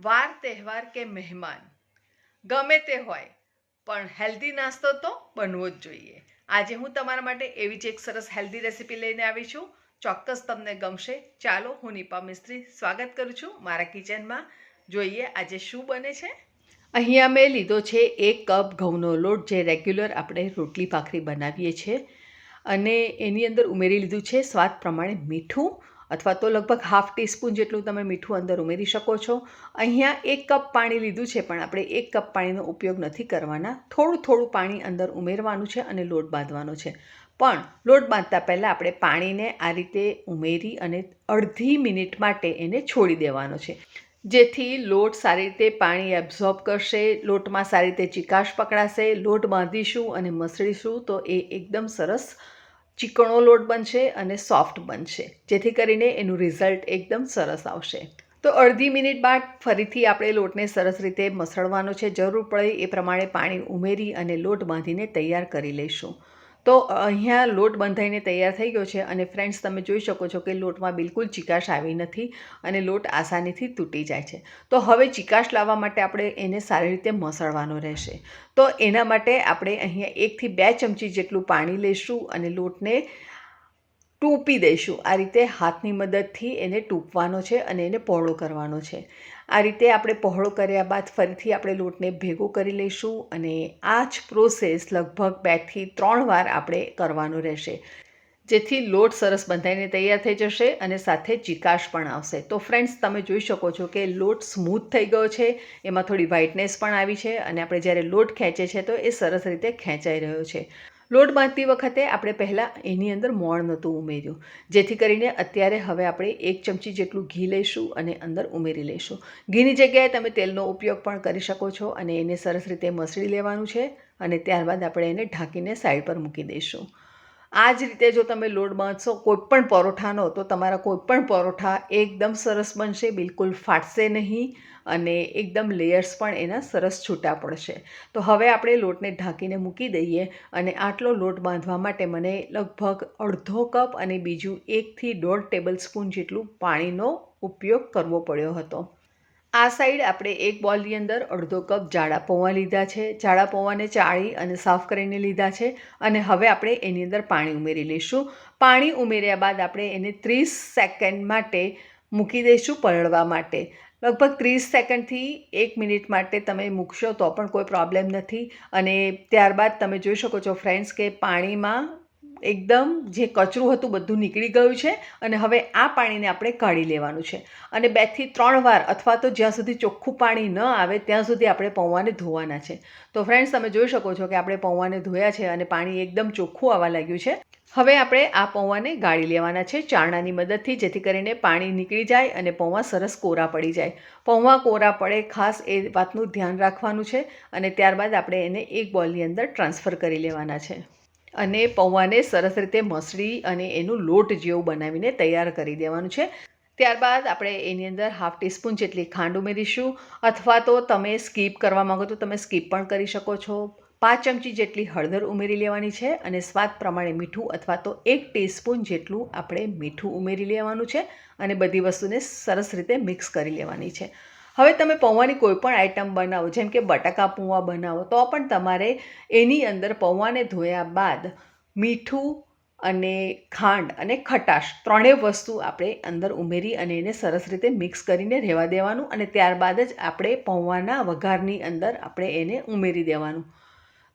વાર તહેવાર કે મહેમાન ગમે તે હોય પણ હેલ્ધી નાસ્તો તો બનવો જ જોઈએ. આજે હું તમારા માટે એવી જ એક સરસ હેલ્ધી રેસીપી લઈને આવી છું. ચોક્કસ તમને ગમશે. ચાલો, હું નિપા મિસ્ત્રી સ્વાગત કરું છું મારા કિચનમાં. જોઈએ આજે શું બને છે. અહીંયા મેં લીધો છે 1 કપ ઘઉંનો લોટ, જે રેગ્યુલર આપણે રોટલી ભાખરી બનાવીએ છીએ, અને એની અંદર ઉમેરી લીધું છે સ્વાદ પ્રમાણે મીઠું, અથવા તો લગભગ હાફ ટીસ્પૂન જેટલું તમે મીઠું અંદર ઉમેરી શકો છો. અહીંયા 1 કપ પાણી લીધું છે, પણ આપણે 1 કપ પાણીનો ઉપયોગ નથી કરવાના. થોડું પાણી અંદર ઉમેરવાનું છે અને લોટ બાંધવાનો છે. પણ લોટ બાંધતા પહેલાં આપણે પાણીને આ રીતે ઉમેરી અને અડધી મિનિટ માટે એને છોડી દેવાનો છે, જેથી લોટ સારી રીતે પાણી એબ્ઝોર્બ કરશે, લોટમાં સારી રીતે ચીકાશ પકડાશે. લોટ બાંધીશું અને મસળીશું તો એ એકદમ સરસ ચીકણો લોટ બનશે અને સોફ્ટ બનશે, જેથી કરીને એનું રિઝલ્ટ એકદમ સરસ આવશે. તો અડધી મિનિટ બાદ ફરીથી આપણે લોટને સરસ રીતે મસળવાનો છે. જરૂર પડે એ પ્રમાણે પાણી ઉમેરી અને લોટ બાંધીને તૈયાર કરી લઈશું. તો અહીંયા લોટ બંધાઈને તૈયાર થઈ ગયો છે, અને ફ્રેન્ડ્સ, તમે જોઈ શકો છો કે લોટમાં બિલકુલ ચીકાશ આવી નથી અને લોટ આસાનીથી તૂટી જાય છે. તો હવે ચીકાશ લાવવા માટે આપણે એને સારી રીતે મસળવાનો રહેશે. તો એના માટે આપણે અહીંયા 1 થી 2 ચમચી જેટલું પાણી લઈશું અને લોટને ટૂંપી દઈશું. આ રીતે હાથની મદદથી એને ટૂંપવાનો છે અને એને પહોળો કરવાનો છે. આ રીતે આપણે પહોળો કર્યા બાદ ફરીથી આપણે લોટને ભેગો કરી લઈશું, અને આ જ પ્રોસેસ લગભગ 2 થી 3 વાર આપણે કરવાનો રહેશે, જેથી લોટ સરસ બંધાઈને તૈયાર થઈ જશે અને સાથે ચીકાશ પણ આવશે. તો ફ્રેન્ડ્સ, તમે જોઈ શકો છો કે લોટ સ્મૂથ થઈ ગયો છે, એમાં થોડી વ્હાઇટનેસ પણ આવી છે, અને આપણે જ્યારે લોટ ખેંચે છે તો એ સરસ રીતે ખેંચાઈ રહ્યો છે. લોટ બાંધતી વખતે આપણે પહેલાં એની અંદર મોણ નહોતું ઉમેર્યું, જેથી કરીને અત્યારે હવે આપણે 1 ચમચી જેટલું ઘી લઈશું અને અંદર ઉમેરી લઈશું. ઘીની જગ્યાએ તમે તેલનો ઉપયોગ પણ કરી શકો છો, અને એને સરસ રીતે મસળી લેવાનું છે, અને ત્યારબાદ આપણે એને ઢાંકીને સાઈડ પર મૂકી દઈશું. આ જ રીતે જો તમે લોટ બાંધશો કોઈપણ પરોઠાનો, તો તમારા કોઈપણ પરોઠા એકદમ સરસ બનશે, બિલકુલ ફાટશે નહીં, અને એકદમ લેયર્સ પણ એના સરસ છૂટા પડશે. તો હવે આપણે લોટને ઢાંકીને મૂકી દઈએ, અને આટલો લોટ બાંધવા માટે મને લગભગ અડધો કપ અને બીજું 1 થી 1.5 ટેબલ સ્પૂન જેટલું પાણીનો ઉપયોગ કરવો પડ્યો હતો. આ સાઈડ આપણે એક બોલની અંદર અડધો કપ જાડા પૌવા લીધા છે. જાડા પૌવાને ચાળી અને સાફ કરીને લીધા છે, અને હવે આપણે એની અંદર પાણી ઉમેરી લઈશું. પાણી ઉમેર્યા બાદ આપણે એને 30 સેકન્ડ માટે મૂકી દઈશું પલળવા માટે. લગભગ 30 સેકન્ડથી 1 મિનિટ માટે તમે મૂકશો તો પણ કોઈ પ્રોબ્લેમ નથી. અને ત્યારબાદ તમે જોઈ શકો છો ફ્રેન્ડ્સ કે પાણીમાં એકદમ જે કચરું હતું બધું નીકળી ગયું છે, અને હવે આ પાણીને આપણે કાઢી લેવાનું છે, અને 2 થી 3 વાર, અથવા તો જ્યાં સુધી ચોખ્ખું પાણી ન આવે ત્યાં સુધી આપણે પૌવાને ધોવાના છે. તો ફ્રેન્ડ્સ, તમે જોઈ શકો છો કે આપણે પૌવાને ધોયા છે અને પાણી એકદમ ચોખ્ખું આવવા લાગ્યું છે. હવે આપણે આ પૌવાને ગાળી લેવાના છે ચાળણાની મદદથી, જેથી કરીને પાણી નીકળી જાય અને પૌવા સરસ કોરા પડી જાય. પૌવા કોરા પડે, ખાસ એ વાતનું ધ્યાન રાખવાનું છે, અને ત્યારબાદ આપણે એને એક બોલની અંદર ટ્રાન્સફર કરી લેવાના છે, અને પૌવાને સરસ રીતે મસળી અને એનું લોટ જેવું બનાવીને તૈયાર કરી દેવાનું છે. ત્યારબાદ આપણે એની અંદર હાફ ટીસ્પૂન જેટલી ખાંડ ઉમેરીશું, અથવા તો તમે સ્કીપ કરવા માંગો તો તમે સ્કીપ પણ કરી શકો છો. 5 ચમચી જેટલી હળદર ઉમેરી લેવાની છે, અને સ્વાદ પ્રમાણે મીઠું, અથવા તો 1 ટીસ્પૂન જેટલું આપણે મીઠું ઉમેરી લેવાનું છે, અને બધી વસ્તુને સરસ રીતે મિક્સ કરી લેવાની છે. હવે તમે પૌવાની કોઈ પણ આઈટમ બનાવો, જેમ કે બટાકા પૌવા બનાવો, તો પણ તમારે એની અંદર પૌવાને ધોયા બાદ મીઠું અને ખાંડ અને ખટાશ ત્રણેય વસ્તુ આપણે અંદર ઉમેરી અને એને સરસ રીતે મિક્સ કરીને રહેવા દેવાનું, અને ત્યારબાદ જ આપણે પૌવાના વઘારની અંદર આપણે એને ઉમેરી દેવાનું.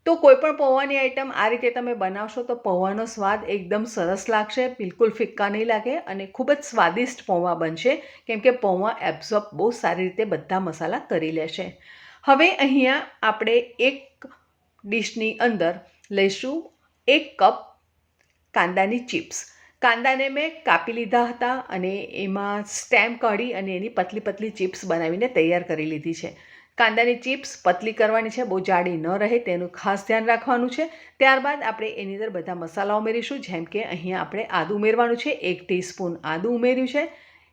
તો કોઈપણ પૌવાની આઈટમ આ રીતે તમે બનાવશો તો પૌવાનો સ્વાદ એકદમ સરસ લાગશે, બિલકુલ ફિક્કા નહીં લાગે, અને ખૂબ જ સ્વાદિષ્ટ પૌવા બનશે, કેમ કે પૌવા એબ્ઝોર્બ બહુ સારી રીતે બધા મસાલા કરી લેશે. હવે અહીંયા આપણે એક ડીશની અંદર લઈશું 1 કપ કાંદાની ચિપ્સ. કાંદાને મેં કાપી લીધા હતા, અને એમાં સ્ટેમ કાઢી અને એની પતલી પતલી ચિપ્સ બનાવીને તૈયાર કરી લીધી છે. કાંદાની ચિપ્સ પતલી કરવાની છે, બહુ જાડી ન રહે તેનું ખાસ ધ્યાન રાખવાનું છે. ત્યારબાદ આપણે એની અંદર બધા મસાલા ઉમેરીશું, જેમ કે અહીંયા આપણે આદું ઉમેરવાનું છે. 1 ટીસ્પૂન આદું ઉમેર્યું છે,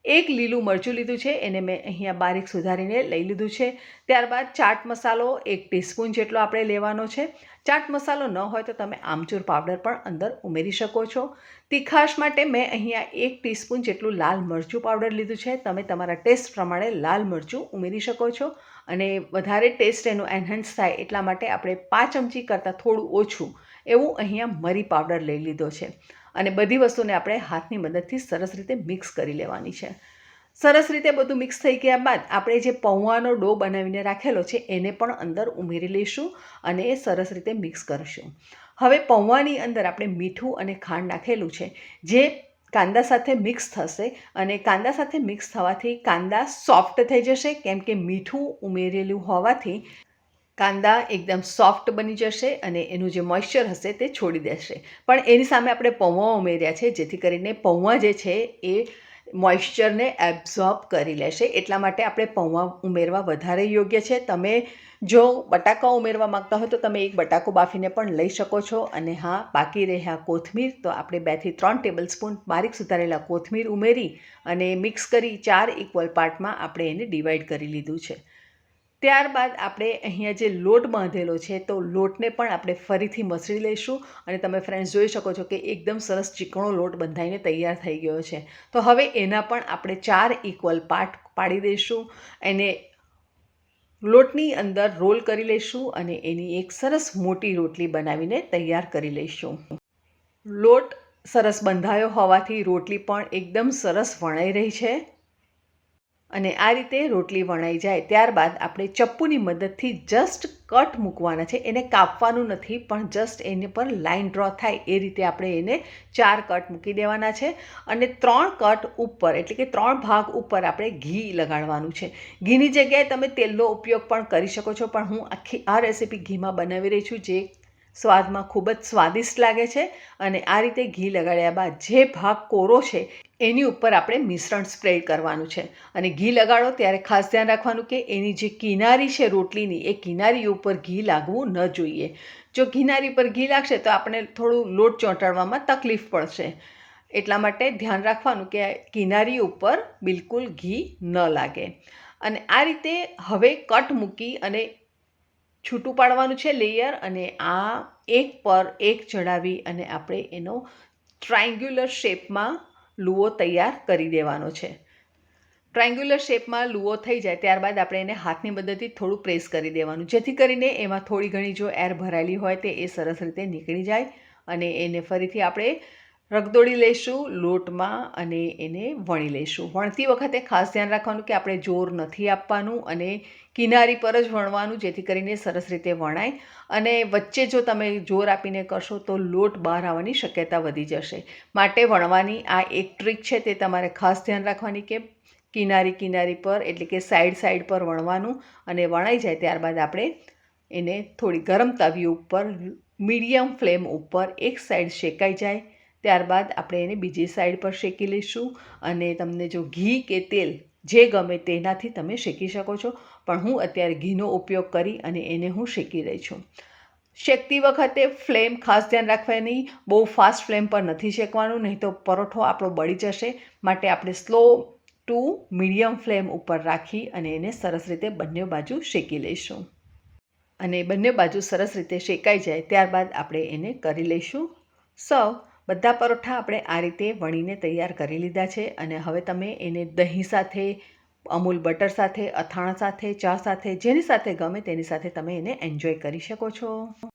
એક લીલું મરચું લીધું છે, એને મેં અહીંયા બારીક સુધારીને લઈ લીધું છે. ત્યારબાદ ચાટ મસાલો 1 ટીસ્પૂન જેટલો આપણે લેવાનો છે. ચાટ મસાલો ન હોય તો તમે આમચૂર પાવડર પણ અંદર ઉમેરી શકો છો. તીખાશ માટે મેં અહીંયા 1 ટીસ્પૂન જેટલું લાલ મરચું પાવડર લીધું છે. તમે તમારા ટેસ્ટ પ્રમાણે લાલ મરચું ઉમેરી શકો છો. અને વધારે ટેસ્ટ એનું એન્હાન્સ થાય એટલા માટે આપણે 5 ચમચી કરતાં થોડું ઓછું એવું અહીંયા મરી પાવડર લઈ લીધો છે. અને બધી વસ્તુને આપણે હાથની મદદથી સરસ રીતે મિક્સ કરી લેવાની છે. સરસ રીતે બધું મિક્સ થઈ ગયા બાદ આપણે જે પૌવાનો ડો બનાવીને રાખેલો છે એને પણ અંદર ઉમેરી લઈશું અને એ સરસ રીતે મિક્સ કરીશું. હવે પૌવાની અંદર આપણે મીઠું અને ખાંડ નાખેલું છે, જે કાંદા સાથે મિક્સ થશે અને કાંદા સાથે મિક્સ થવાથી કાંદા સોફ્ટ થઈ જશે, કેમ કે મીઠું ઉમેરેલું હોવાથી કાંદા એકદમ સોફ્ટ બની જશે અને એનું જે મોઇશ્ચર હશે તે છોડી દેશે. પણ એની સામે આપણે પૌવા ઉમેર્યા છે, જેથી કરીને પૌવા જે છે એ મોઇશ્ચરને એબ્ઝોર્બ કરી લેશે. એટલા માટે આપણે પૌવા ઉમેરવા વધારે યોગ્ય છે. તમે જો બટાકા ઉમેરવા માગતા હોય તો તમે એક બટાકો બાફીને પણ લઈ શકો છો. અને હા, બાકી રહ્યા કોથમીર, તો આપણે 2 થી 3 ટેબલસ્પૂન બારીક સુધારેલા કોથમીર ઉમેરી અને મિક્સ કરી 4 ઇક્વલ પાર્ટમાં આપણે એને ડિવાઈડ કરી લીધું છે. ત્યારબાદ આપણે અહીંયા જે લોટ બાંધેલો છે તો લોટને પણ આપણે ફરીથી મસળી લઈશું. અને તમે ફ્રેન્ડ્સ જોઈ શકો છો કે એકદમ સરસ ચીકણો લોટ બંધાઈને તૈયાર થઈ ગયો છે. તો હવે એના પણ આપણે 4 ઇક્વલ પાર્ટ પાડી દઈશું. એને લોટની અંદર રોલ કરી લઈશું અને એની એક સરસ મોટી રોટલી બનાવીને તૈયાર કરી લઈશું. લોટ સરસ બંધાયો હોવાથી રોટલી પણ એકદમ સરસ વણાઈ રહી છે. અને આ રીતે રોટલી વણાઈ જાય ત્યારબાદ આપણે ચપ્પુની મદદથી જસ્ટ કટ મૂકવાના છે. એને કાપવાનું નથી, પણ જસ્ટ એને પર લાઇન ડ્રો થાય એ રીતે આપણે એને 4 કટ મૂકી દેવાના છે. અને 3 કટ ઉપર, એટલે કે 3 ભાગ ઉપર આપણે ઘી લગાડવાનું છે. ઘીની જગ્યાએ તમે તેલનો ઉપયોગ પણ કરી શકો છો, પણ હું આખી આ રેસીપી ઘીમાં બનાવી રહી છું, જે સ્વાદમાં ખૂબ જ સ્વાદિષ્ટ લાગે છે. અને આ રીતે ઘી લગાડ્યા બાદ જે ભાગ કોરો છે એની ઉપર આપણે મિશ્રણ સ્પ્રેડ કરવાનું છે. અને ઘી લગાડો ત્યારે ખાસ ધ્યાન રાખવાનું કે એની જે કિનારી છે રોટલીની, એ કિનારી ઉપર ઘી લાગવું ન જોઈએ. જો કિનારી પર ઘી લાગશે તો આપણે થોડું લોટ ચોંટાડવામાં તકલીફ પડશે. એટલા માટે ધ્યાન રાખવાનું કે કિનારી ઉપર બિલકુલ ઘી ન લાગે. અને આ રીતે હવે કટ મૂકી અને છૂટું પાડવાનું છે લેયર, અને આ એક પર એક ચડાવી અને આપણે એનો ટ્રાયંગ્યુલર શેપમાં લુઓ તૈયાર કરી દેવાનો છે. ટ્રાયંગ્યુલર શેપમાં લુઓ થઈ જાય ત્યારબાદ આપણે એને હાથની મદદથી થોડું પ્રેસ કરી દેવાનું, જેથી કરીને એમાં થોડી ઘણી જો એર ભરાયેલી હોય તે એ સરસ રીતે નીકળી જાય. અને એને ફરીથી આપણે રગદોળી લઈશું લોટમાં અને એને વણી લઈશું. વણતી વખતે ખાસ ધ્યાન રાખવાનું કે આપણે જોર નથી આપવાનું અને કિનારી પર જ વણવાનું, જેથી કરીને સરસ રીતે વણાય. અને વચ્ચે જો તમે જોર આપીને કરશો તો લોટ બહાર આવવાની શક્યતા વધી જશે. માટે વણવાની આ એક ટ્રીક છે, તે તમારે ખાસ ધ્યાન રાખવાની કે કિનારી પર, એટલે કે સાઈડ પર વણવાનું. અને વણાઈ જાય ત્યારબાદ આપણે એને થોડી ગરમ તવી ઉપર મીડિયમ ફ્લેમ ઉપર એક સાઈડ શેકાઈ જાય ત્યારબાદ આપણે એને બીજી સાઈડ પર શેકી લઈશું. અને તમને જો ઘી કે તેલ જે ગમે તેનાથી તમે શેકી શકો છો, પણ હું અત્યારે ઘીનો ઉપયોગ કરી અને એને હું શેકી રહી છું. શેકતી વખતે ફ્લેમ ખાસ ધ્યાન રાખવાની, બહુ ફાસ્ટ ફ્લેમ પર નથી શેકવાનું, નહીં તો પરોઠો આપણો બળી જશે. માટે આપણે સ્લો ટુ મીડિયમ ફ્લેમ ઉપર રાખી અને એને સરસ રીતે બંને બાજુ શેકી લઈશું. અને બંને બાજુ સરસ રીતે શેકાઈ જાય ત્યારબાદ આપણે એને કરી લઈશું સર્વ. બધા પરોઠા આપણે આ રીતે વણીને તૈયાર કરી લીધા છે. અને હવે તમે એને દહીં સાથે, અમૂલ બટર સાથે, અથાણા સાથે, ચા સાથે, જેની સાથે ગમે તેની સાથે તમે એને એન્જોય કરી શકો છો.